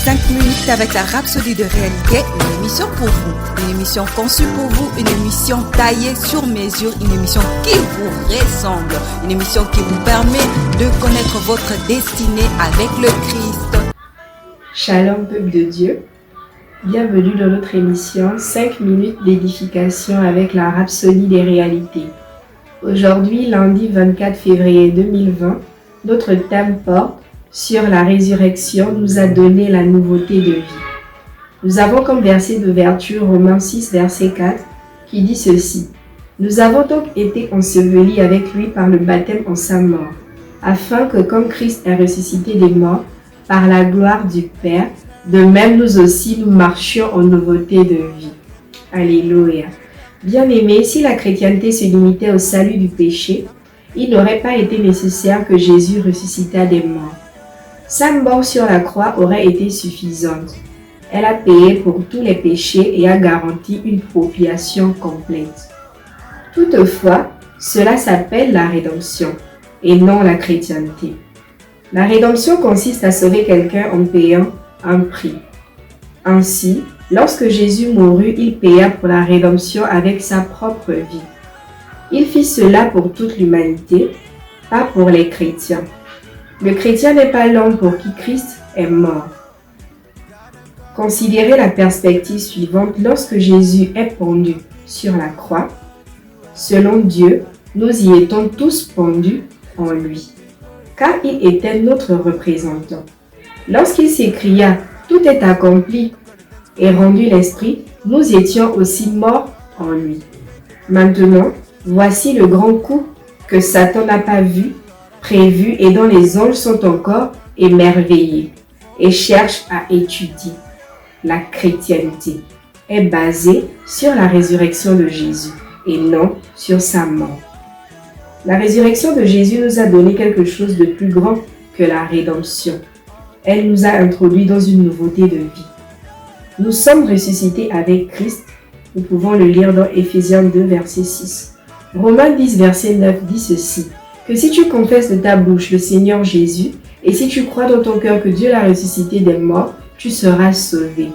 5 minutes avec la Rhapsodie de réalité, une émission pour vous, une émission conçue pour vous, une émission taillée sur mesure, une émission qui vous ressemble, une émission qui vous permet de connaître votre destinée avec le Christ. Shalom peuple de Dieu, bienvenue dans notre émission 5 minutes d'édification avec la Rhapsodie des réalités. Aujourd'hui, lundi 24 février 2020, notre thème porte sur la résurrection nous a donné la nouveauté de vie. Nous avons comme verset d'ouverture Romains 6 verset 4 qui dit ceci: Nous avons donc été ensevelis avec lui par le baptême en sa mort, afin que comme Christ est ressuscité des morts par la gloire du Père, de même nous aussi nous marchions en nouveauté de vie. Alléluia. Bien-aimés, si la chrétienté se limitait au salut du péché, il n'aurait pas été nécessaire que Jésus ressuscitât des morts. Sa mort sur la croix aurait été suffisante. Elle a payé pour tous les péchés et a garanti une propitiation complète. Toutefois, cela s'appelle la rédemption et non la chrétienté. La rédemption consiste à sauver quelqu'un en payant un prix. Ainsi, lorsque Jésus mourut, il paya pour la rédemption avec sa propre vie. Il fit cela pour toute l'humanité, pas pour les chrétiens. Le chrétien n'est pas l'homme pour qui Christ est mort. Considérez la perspective suivante. Lorsque Jésus est pendu sur la croix, selon Dieu, nous y étions tous pendus en lui, car il était notre représentant. Lorsqu'il s'écria « Tout est accompli » et rendu l'esprit, nous étions aussi morts en lui. Maintenant, voici le grand coup que Satan n'a pas vu, prévu et dont les anges sont encore émerveillés et cherchent à étudier. La chrétienté est basée sur la résurrection de Jésus et non sur sa mort. La résurrection de Jésus nous a donné quelque chose de plus grand que la rédemption. Elle nous a introduits dans une nouveauté de vie. Nous sommes ressuscités avec Christ. Nous pouvons le lire dans Éphésiens 2, verset 6. Romains 10, verset 9 dit ceci: que si tu confesses de ta bouche le Seigneur Jésus, et si tu crois dans ton cœur que Dieu l'a ressuscité des morts, tu seras sauvé.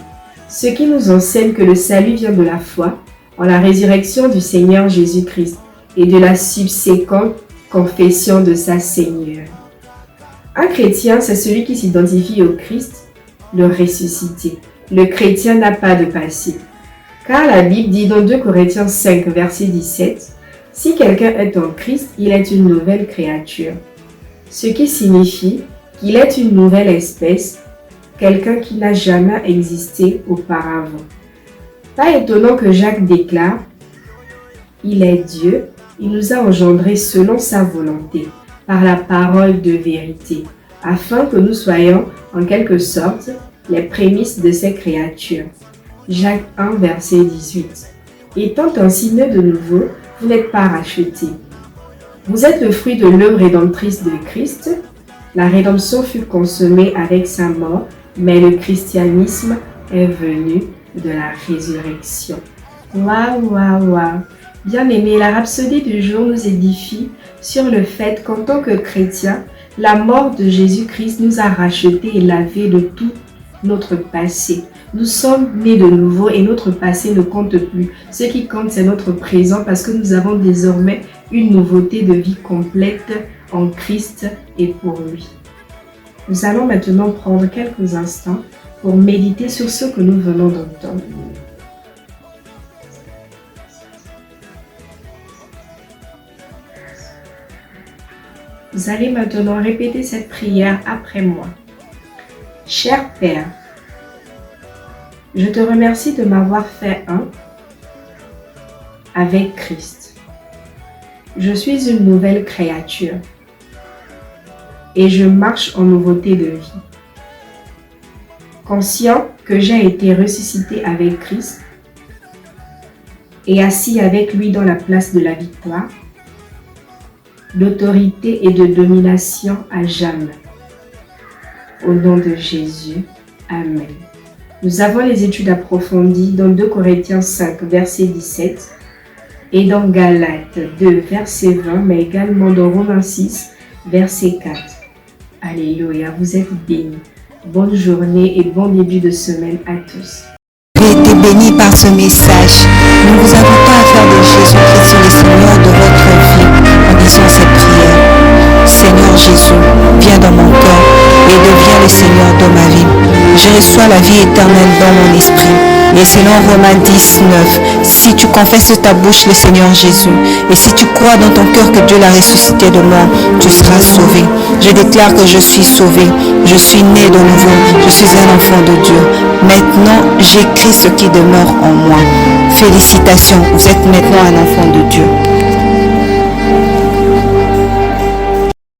Ce qui nous enseigne que le salut vient de la foi en la résurrection du Seigneur Jésus-Christ et de la subséquente confession de sa Seigneur. Un chrétien, c'est celui qui s'identifie au Christ, le ressuscité. Le chrétien n'a pas de passé. Car la Bible dit dans 2 Corinthiens 5, verset 17, « Si quelqu'un est en Christ, il est une nouvelle créature. » Ce qui signifie qu'il est une nouvelle espèce, quelqu'un qui n'a jamais existé auparavant. Pas étonnant que Jacques déclare « Il est Dieu, il nous a engendrés selon sa volonté, par la parole de vérité, afin que nous soyons, en quelque sorte, les prémices de ces créatures. » Jacques 1, verset 18. Étant ainsi né de nouveau, vous n'êtes pas rachetés. Vous êtes le fruit de l'œuvre rédemptrice de Christ. La rédemption fut consommée avec sa mort, mais le christianisme est venu de la résurrection. Waouh, waouh, waouh! Bien aimé, la rhapsodie du jour nous édifie sur le fait qu'en tant que chrétiens, la mort de Jésus-Christ nous a rachetés et lavés de tout notre passé. Nous sommes nés de nouveau et notre passé ne compte plus. Ce qui compte, c'est notre présent parce que nous avons désormais une nouveauté de vie complète en Christ et pour lui. Nous allons maintenant prendre quelques instants pour méditer sur ce que nous venons d'entendre. Vous allez maintenant répéter cette prière après moi. Cher Père, je te remercie de m'avoir fait un avec Christ. Je suis une nouvelle créature et je marche en nouveauté de vie. Conscient que j'ai été ressuscité avec Christ et assis avec lui dans la place de la victoire, d'autorité et de domination à jamais. Au nom de Jésus, Amen. Nous avons les études approfondies dans 2 Corinthiens 5, verset 17 et dans Galates 2, verset 20, mais également dans Romains 6, verset 4. Alléluia, vous êtes bénis. Bonne journée et bon début de semaine à tous. J'ai été béni par ce message. Nous vous invitons à faire de Jésus-Christ le Seigneur de votre vie en disant cette prière. Seigneur Jésus, viens dans mon cœur et deviens le Seigneur de ma vie. Je reçois la vie éternelle dans mon esprit. Et selon Romains 10:9, si tu confesses de ta bouche le Seigneur Jésus, et si tu crois dans ton cœur que Dieu l'a ressuscité de mort, tu seras sauvé. Je déclare que je suis sauvé, je suis né de nouveau, je suis un enfant de Dieu. Maintenant, j'écris ce qui demeure en moi. Félicitations, vous êtes maintenant un enfant de Dieu.